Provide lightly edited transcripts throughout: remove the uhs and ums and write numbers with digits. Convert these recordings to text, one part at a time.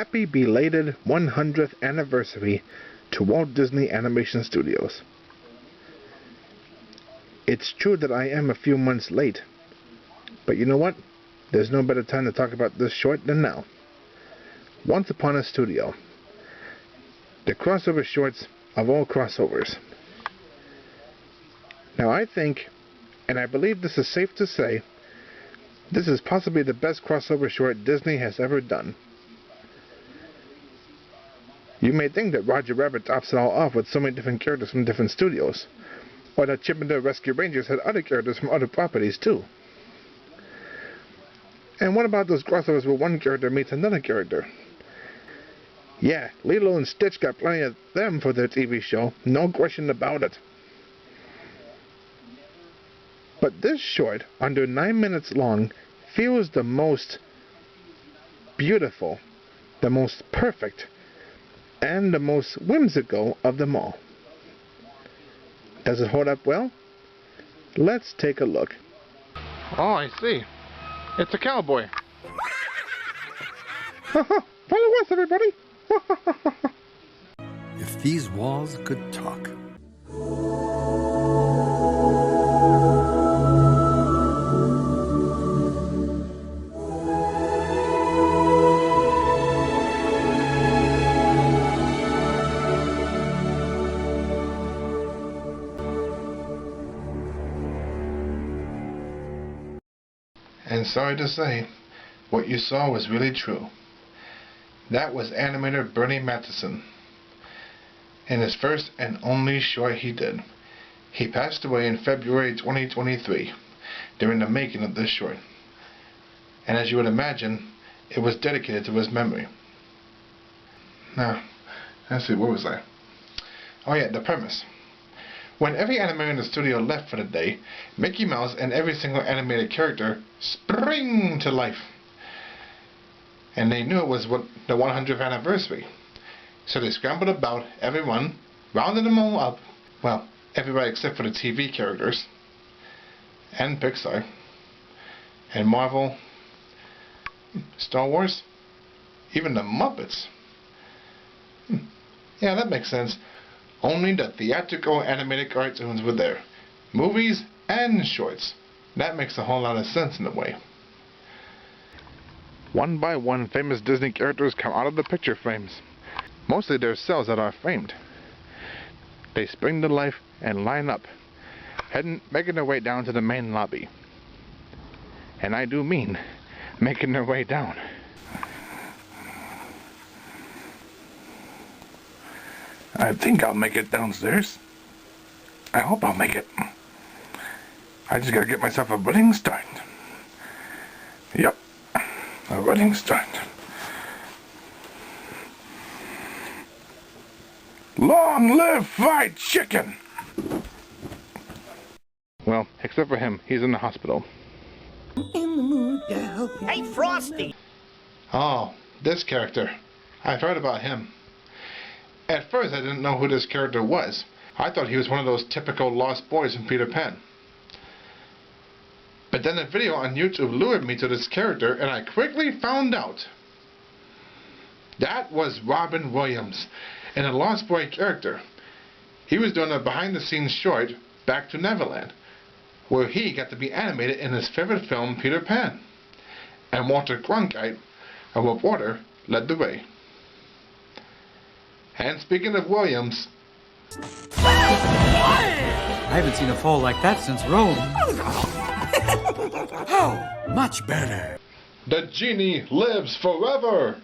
happy belated 100th anniversary to Walt Disney Animation Studios. It's true that I am a few months late, but you know what? There's no better time to talk about this short than now. Once Upon a Studio. The crossover shorts of all crossovers. Now I think, and I believe this is safe to say, this is possibly the best crossover short Disney has ever done. You may think that Roger Rabbit tops it all off with so many different characters from different studios, or that Chip and Dale Rescue Rangers had other characters from other properties too. And what about those crossovers where one character meets another character? Yeah, Lilo and Stitch got plenty of them for their TV show, no question about it. But this short, under 9 minutes long, feels the most beautiful, the most perfect, and the most whimsical of them all. Does it hold up well? Let's take a look. Oh, I see. It's a cowboy. Follow us, everybody! If these walls could talk. And sorry to say, what you saw was really true. That was animator Bernie Matheson. In his first and only short he did. He passed away in February 2023 during the making of this short. And as you would imagine, it was dedicated to his memory. Now, let's see, where was I? Oh yeah, the premise. When every animator in the studio left for the day, Mickey Mouse and every single animated character spring to life. And they knew it was the 100th anniversary. So they scrambled about everyone, rounded them all up. Well, everybody except for the TV characters. And Pixar. And Marvel. Star Wars. Even the Muppets. Yeah, that makes sense. Only the theatrical animated cartoons were there. Movies and shorts. That makes a whole lot of sense in a way. One by one, famous Disney characters come out of the picture frames. Mostly their cells that are framed. They spring to life and line up, making their way down to the main lobby. And I do mean making their way down. I think I'll make it downstairs. I hope I'll make it. I just gotta get myself a running start. Yep, a running start. Long live fried chicken! Well, except for him, he's in the hospital. In the mood to help you. Hey, Frosty! Oh, this character. I've heard about him. At first I didn't know who this character was. I thought he was one of those typical lost boys from Peter Pan. But then a video on YouTube lured me to this character and I quickly found out that was Robin Williams in a Lost Boy character. He was doing a behind the scenes short, Back to Neverland, where he got to be animated in his favorite film, Peter Pan. And Walter Cronkite, a reporter, led the way. And speaking of Williams... I haven't seen a fall like that since Rome. Oh, much better. The genie lives forever!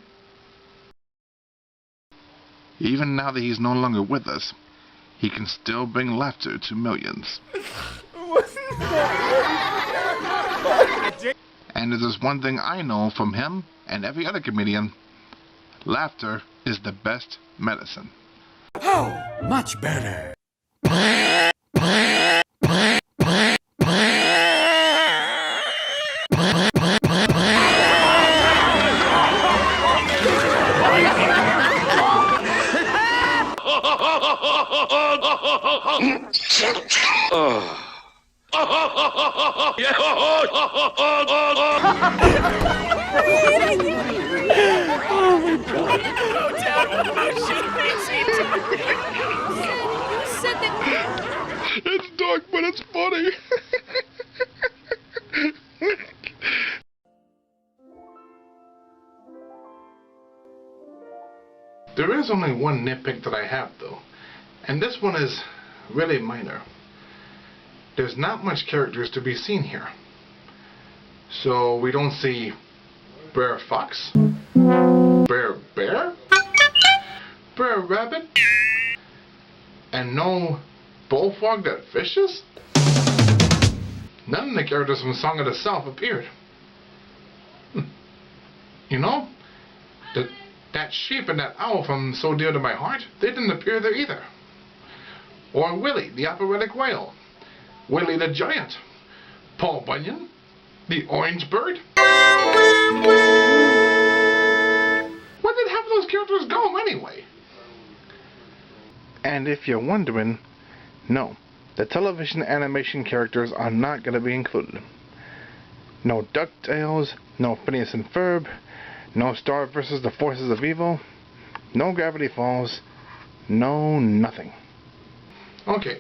Even now that he's no longer with us, he can still bring laughter to millions. And if there's one thing I know from him and every other comedian, laughter is the best medicine. Oh, much better. Oh, said that. It's dark, but it's funny. There is only one nitpick that I have, though, and this one is really minor. There's not much characters to be seen here. So we don't see Brer Fox, Brer Bear, Brer Rabbit, and no Bullfrog that fishes? None of the characters from Song of the South appeared. You know, that sheep and that owl from So Dear to My Heart, they didn't appear there either. Or Willie, the operatic whale, Willie the Giant, Paul Bunyan, the Orange Bird. Where did half of those characters go anyway? And if you're wondering, no, the television animation characters are not going to be included. No DuckTales, no Phineas and Ferb, no Star vs. the Forces of Evil, no Gravity Falls, no nothing. Okay,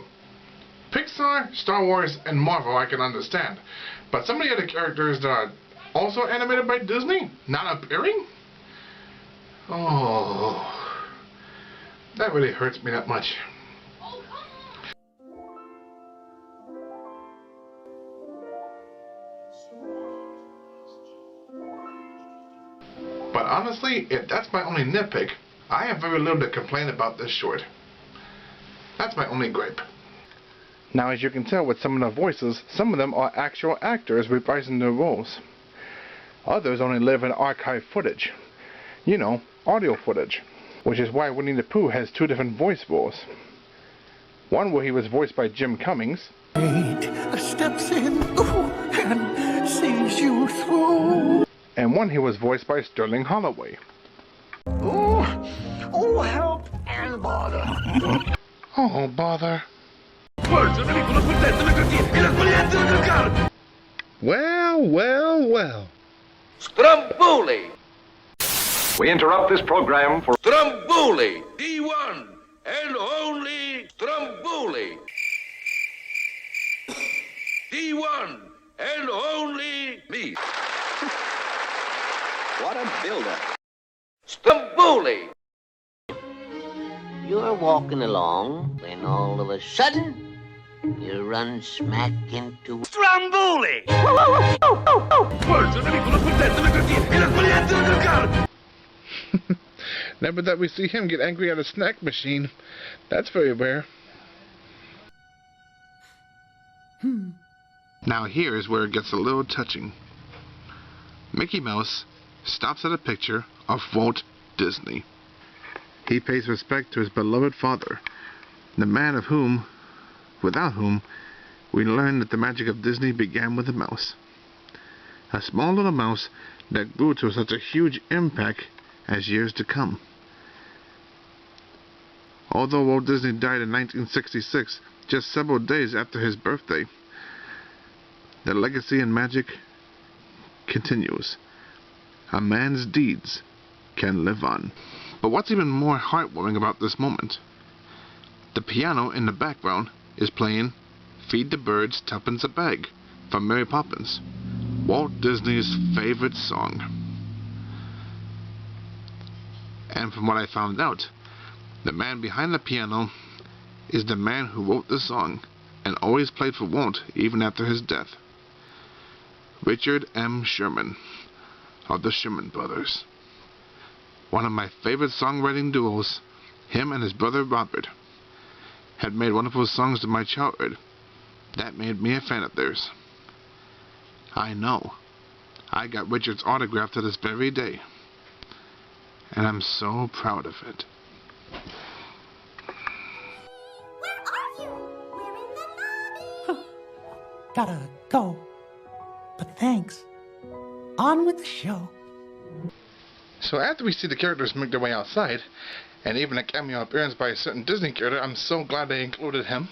Pixar, Star Wars, and Marvel I can understand, but some of the other characters that are also animated by Disney not appearing? Oh, that really hurts me that much. But honestly, if that's my only nitpick, I have very little to complain about this short. That's my only gripe. Now, as you can tell with some of the voices, some of them are actual actors reprising their roles. Others only live in archive footage. You know, audio footage. Which is why Winnie the Pooh has two different voice roles. One where he was voiced by Jim Cummings. Steps in and sees you through. And one he was voiced by Sterling Holloway. Oh, help and bother. Oh, bother. Well. Stromboli! We interrupt this program for Stromboli! The one and only Stromboli! The one and only me! What a builder! Stromboli! You're walking along, then all of a sudden, you run smack into Stromboli! Never that we see him get angry at a snack machine. That's very rare. Now here's where it gets a little touching. Mickey Mouse stops at a picture of Walt Disney. He pays respect to his beloved father, the man without whom we learn that the magic of Disney began with a mouse. A small little mouse that grew to such a huge impact as years to come. Although Walt Disney died in 1966, just several days after his birthday, the legacy and magic continues. A man's deeds can live on. But what's even more heartwarming about this moment? The piano in the background is playing Feed the Birds Tuppence a Bag from Mary Poppins, Walt Disney's favorite song. And from what I found out, the man behind the piano is the man who wrote the song and always played for Walt even after his death. Richard M. Sherman of the Sherman Brothers. One of my favorite songwriting duos, him and his brother Robert, had made wonderful songs in my childhood. That made me a fan of theirs. I know. I got Richard's autograph to this very day. And I'm so proud of it. Where are you? We're in the lobby. Gotta go. But thanks. On with the show. So after we see the characters make their way outside, and even a cameo appearance by a certain Disney character, I'm so glad they included him.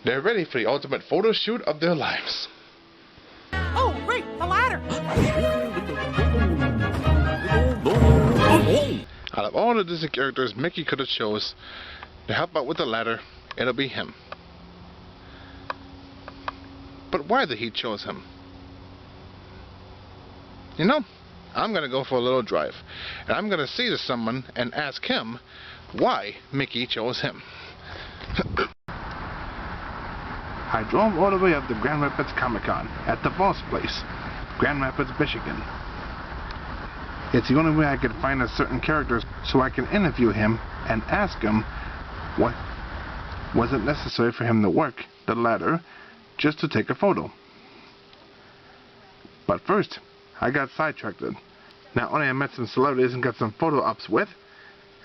They're ready for the ultimate photo shoot of their lives. Oh, great, the ladder. all the Disney characters Mickey could have chose to help out with the ladder, it'll be him. But why did he choose him? You know, I'm going to go for a little drive. And I'm going to see to someone and ask him why Mickey chose him. I drove all the way up to Grand Rapids Comic-Con at the boss place, Grand Rapids, Michigan. It's the only way I could find a certain character so I can interview him and ask him what was it necessary for him to work the ladder just to take a photo. But first, I got sidetracked. Not only I met some celebrities and got some photo ops with,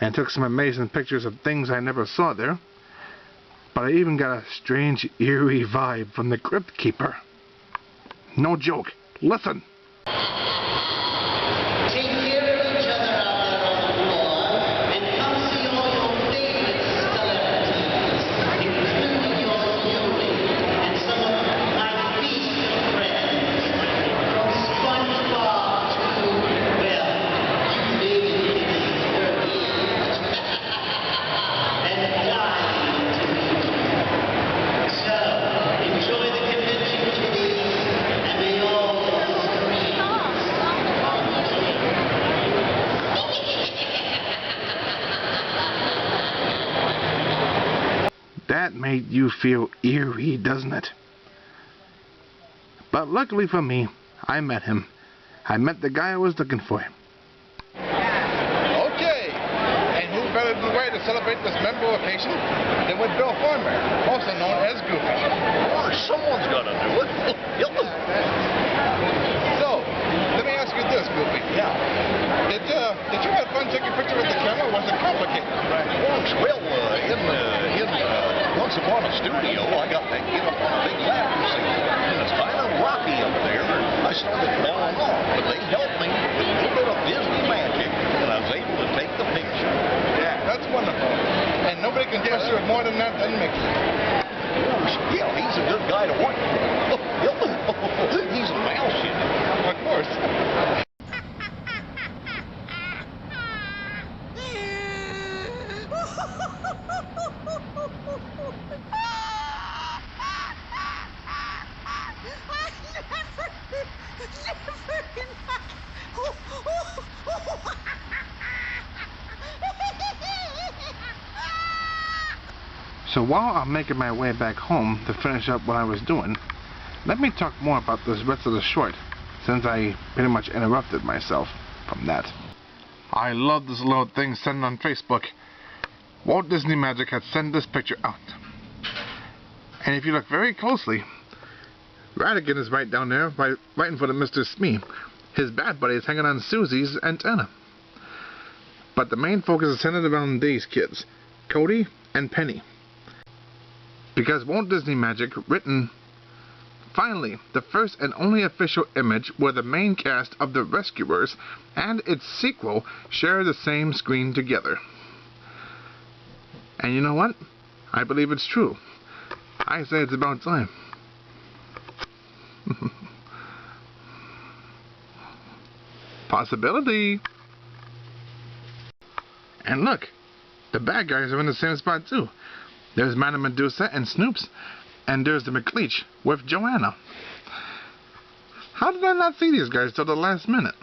and took some amazing pictures of things I never saw there, but I even got a strange, eerie vibe from the Crypt Keeper. No joke. Listen. Take care of each other out there on the floor, and come see all your favorite celebrities, including your Yuli and some of my feasted friends. From SpongeBob to, well, you David Dixie's early years, and dying to meet you. So, enjoy the convention, kiddies, and may all the dreams That made you feel eerie, doesn't it? But luckily for me, I met him. I met the guy I was looking for. Okay, and who better way to celebrate this memorable occasion than with Bill Farmer, also known as Goofy. Well, someone's got to do it. So, let me ask you this, Goofy. Yeah. Did you have fun taking pictures with the camera, or was it complicated? Well, once upon a studio, I got to get up on a big ladder, see, and it's kind of rocky up there. I started falling off, but they helped me with a little bit of Disney magic, and I was able to take the picture. Yeah, that's wonderful. And nobody can trust you with more than that than Mickey. Yeah, he's a good guy to work for. He's a mouse, you know. Of course. So while I'm making my way back home to finish up what I was doing, let me talk more about this rest of the short, since I pretty much interrupted myself from that. I love this little thing sent on Facebook. Walt Disney Magic had sent this picture out. And if you look very closely, Ratigan is right down there, right in front of Mr. Smee. His bad buddy is hanging on Susie's antenna. But the main focus is centered around these kids, Cody and Penny. Because Walt Disney Magic written, finally, the first and only official image where the main cast of The Rescuers and its sequel share the same screen together. And you know what? I believe it's true. I say it's about time. Possibility. And look, the bad guys are in the same spot too. There's Madame Medusa and Snoops, and there's the McLeach with Joanna. How did I not see these guys till the last minute?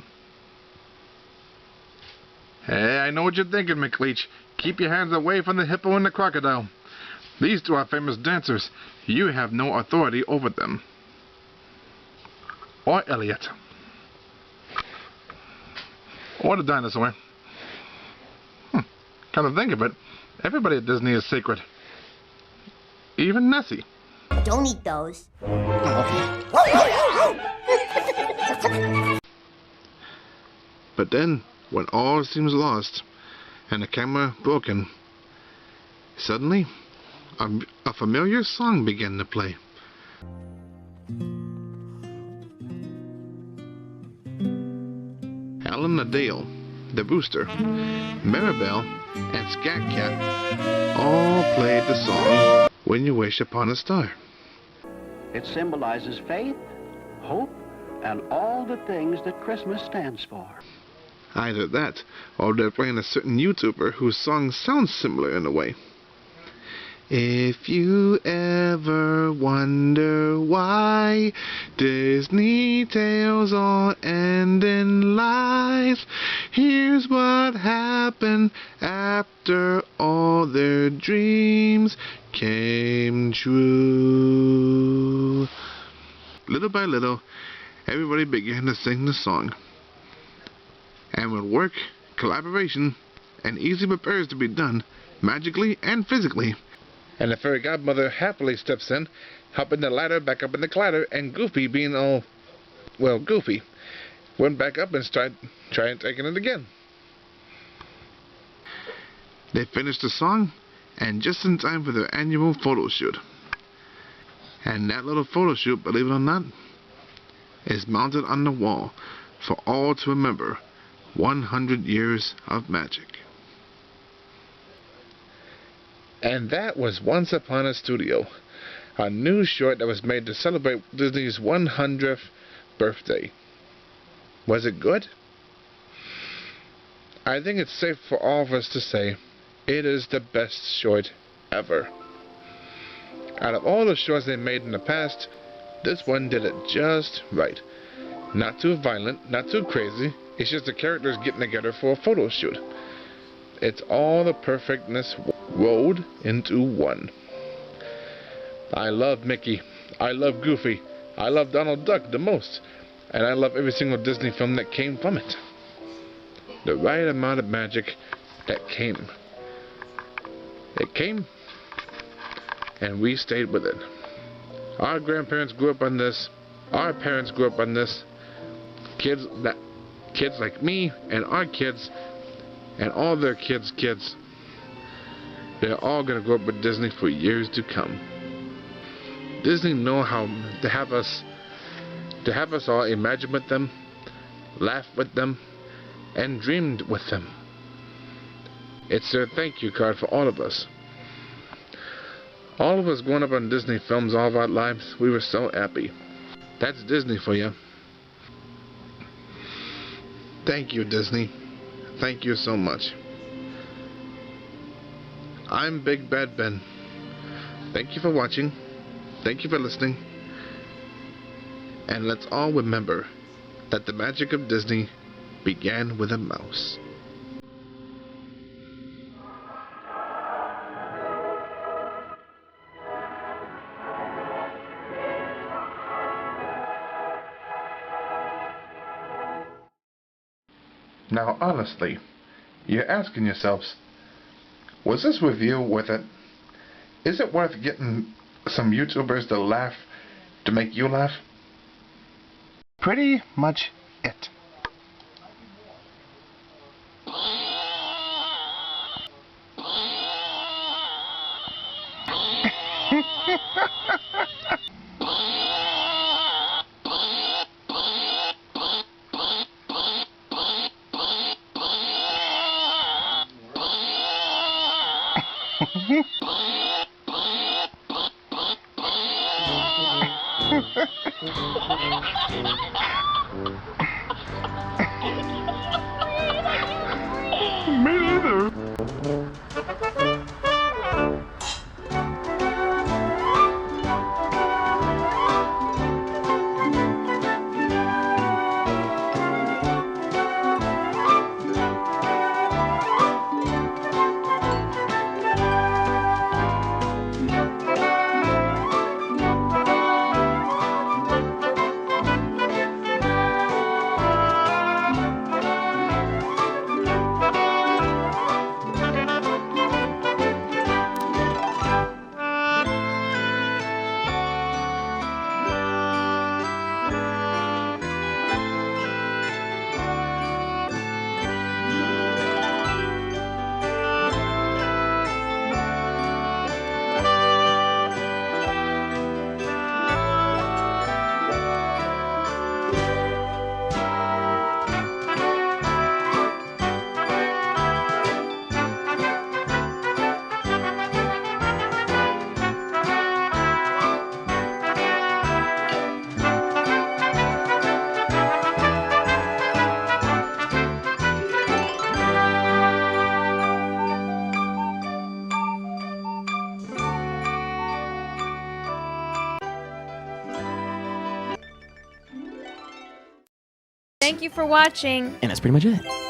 Hey, I know what you're thinking, McLeach. Keep your hands away from the hippo and the crocodile. These two are famous dancers. You have no authority over them. Or Elliot. Or the dinosaur. Come to think of it, everybody at Disney is sacred. Even Nessie. Don't eat those. But then, when all seems lost, and the camera broken, suddenly, a familiar song began to play. Alan the Dale, the Rooster, Maribel, and Scat Cat all played the song When You Wish Upon a Star. It symbolizes faith, hope, and all the things that Christmas stands for. Either that, or they're playing a certain YouTuber whose song sounds similar in a way. If you ever wonder why Disney tales all end in lies, here's what happened after all their dreams came true. Little by little, everybody began to sing the song. And with work, collaboration, and easy repairs to be done, magically and physically, and the fairy godmother happily steps in, helping the ladder back up in the clatter, and Goofy being all, well, goofy, went back up and tried taking it again. They finished the song, and just in time for their annual photo shoot. And that little photo shoot, believe it or not, is mounted on the wall for all to remember 100 years of magic. And that was Once Upon a Studio, a new short that was made to celebrate Disney's 100th birthday. Was it good? I think it's safe for all of us to say it is the best short ever. Out of all the shorts they made in the past, this one did it just right. Not too violent, not too crazy, it's just the characters getting together for a photo shoot. It's all the perfectness rolled into one. I love Mickey, I love Goofy, I love Donald Duck the most, and I love every single Disney film that came from it. The right amount of magic that came. It came, and we stayed with it. Our grandparents grew up on this, our parents grew up on this, kids like me and our kids and all their kids' kids, they're all going to grow up with Disney for years to come. Disney know how to have us all imagine with them, laugh with them, and dreamed with them. It's their thank you card for all of us. All of us growing up on Disney films all of our lives, we were so happy. That's Disney for you. Thank you, Disney. Thank you so much. I'm Big Bad Ben. Thank you for watching. Thank you for listening. And let's all remember that the magic of Disney began with a mouse. Now, honestly, you're asking yourselves, was this review worth it? Is it worth getting some YouTubers to laugh to make you laugh? Pretty much it. Me neither. Thank you for watching. And that's pretty much it.